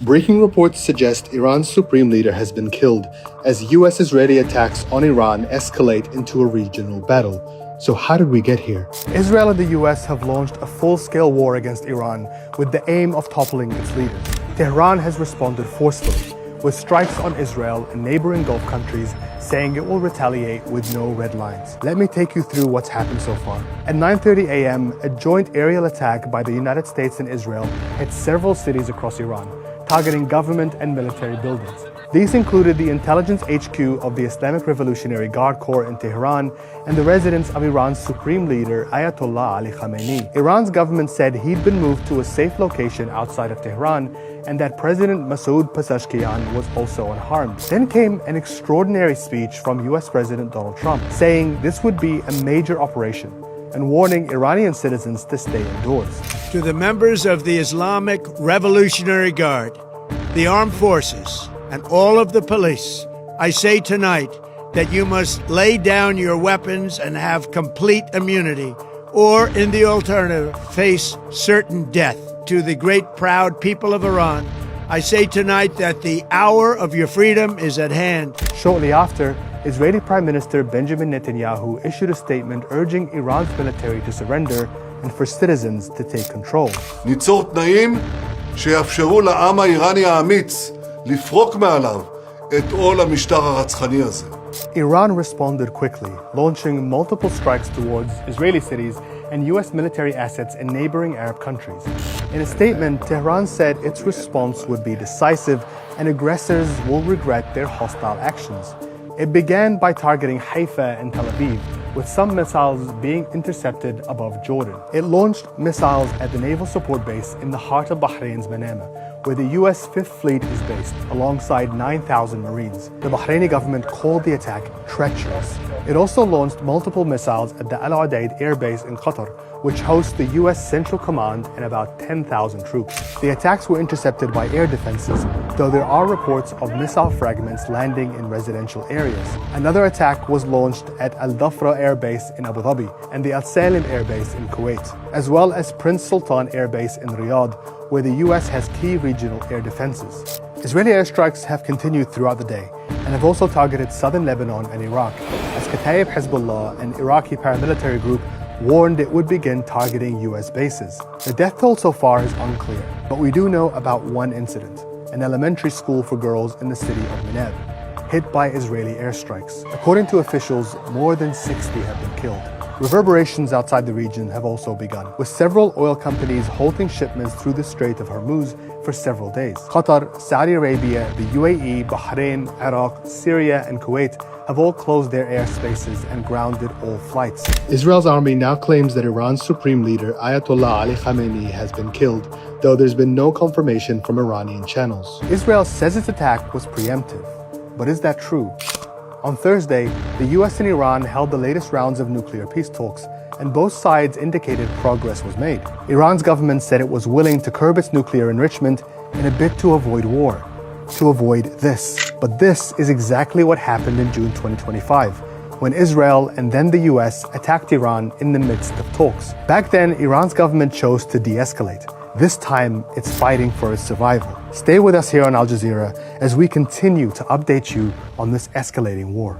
Breaking reports suggest Iran's supreme leader has been killed as US-Israeli attacks on Iran escalate into a regional battle. So how did we get here? Israel and the US have launched a full-scale war against Iran with the aim of toppling its leaders. Tehran has responded forcefully, with strikes on Israel and neighboring Gulf countries, saying it will retaliate with no red lines. Let me take you through what's happened so far. At 9:30 a.m., a joint aerial attack by the United States and Israel hit several cities across Iran, targeting government and military buildings. These included the intelligence HQ of the Islamic Revolutionary Guard Corps in Tehran and the residence of Iran's supreme leader Ayatollah Ali Khamenei. Iran's government said he'd been moved to a safe location outside of Tehran and that President Masoud Pezeshkian was also unharmed. Then came an extraordinary speech from US President Donald Trump, saying this would be a major operation and warning Iranian citizens to stay indoors. To the members of the Islamic Revolutionary Guard, the armed forces, and all of the police, I say tonight that you must lay down your weapons and have complete immunity, or in the alternative, face certain death. To the great proud people of Iran, I say tonight that the hour of your freedom is at hand. Shortly after, Israeli Prime Minister Benjamin Netanyahu issued a statement urging Iran's military to surrender and for citizens to take control. ניצור תנאים שיאפשרו לעם האיראני האמיץ לפרוק מעליו את עול המשטר הרצחני הזה. Iran responded quickly, launching multiple strikes towards Israeli cities and US military assets in neighboring Arab countries. In a statement, Tehran said its response would be decisive and aggressors will regret their hostile actions. It began by targeting Haifa and Tel Aviv, with some missiles being intercepted above Jordan. It launched missiles at the naval support base in the heart of Bahrain's Manama, where the US 5th Fleet is based, alongside 9,000 Marines. The Bahraini government called the attack treacherous. It also launched multiple missiles at the Al Udeid Air Base in Qatar, which hosts the US Central Command and about 10,000 troops. The attacks were intercepted by air defenses, though there are reports of missile fragments landing in residential areas. Another attack was launched at Al Dhafra Air Base in Abu Dhabi and the Al Salim Air Base in Kuwait, as well as Prince Sultan Air Base in Riyadh, where the US has key regional air defenses. Israeli airstrikes have continued throughout the day and have also targeted southern Lebanon and Iraq, as Kataib Hezbollah, an Iraqi paramilitary group, warned it would begin targeting US bases. The death toll so far is unclear, but we do know about one incident, an elementary school for girls in the city of Nineveh, hit by Israeli airstrikes. According to officials, more than 60 have been killed. Reverberations outside the region have also begun, with several oil companies halting shipments through the Strait of Hormuz for several days. Qatar, Saudi Arabia, the UAE, Bahrain, Iraq, Syria, and Kuwait have all closed their airspaces and grounded all flights. Israel's army now claims that Iran's supreme leader Ayatollah Ali Khamenei has been killed, though there's been no confirmation from Iranian channels. Israel says its attack was preemptive, but is that true? On Thursday, the US and Iran held the latest rounds of nuclear peace talks, and both sides indicated progress was made. Iran's government said it was willing to curb its nuclear enrichment in a bid to avoid war, to avoid this. But this is exactly what happened in June 2025, when Israel and then the US attacked Iran in the midst of talks. Back then, Iran's government chose to de-escalate. This time, it's fighting for its survival. Stay with us here on Al Jazeera as we continue to update you on this escalating war.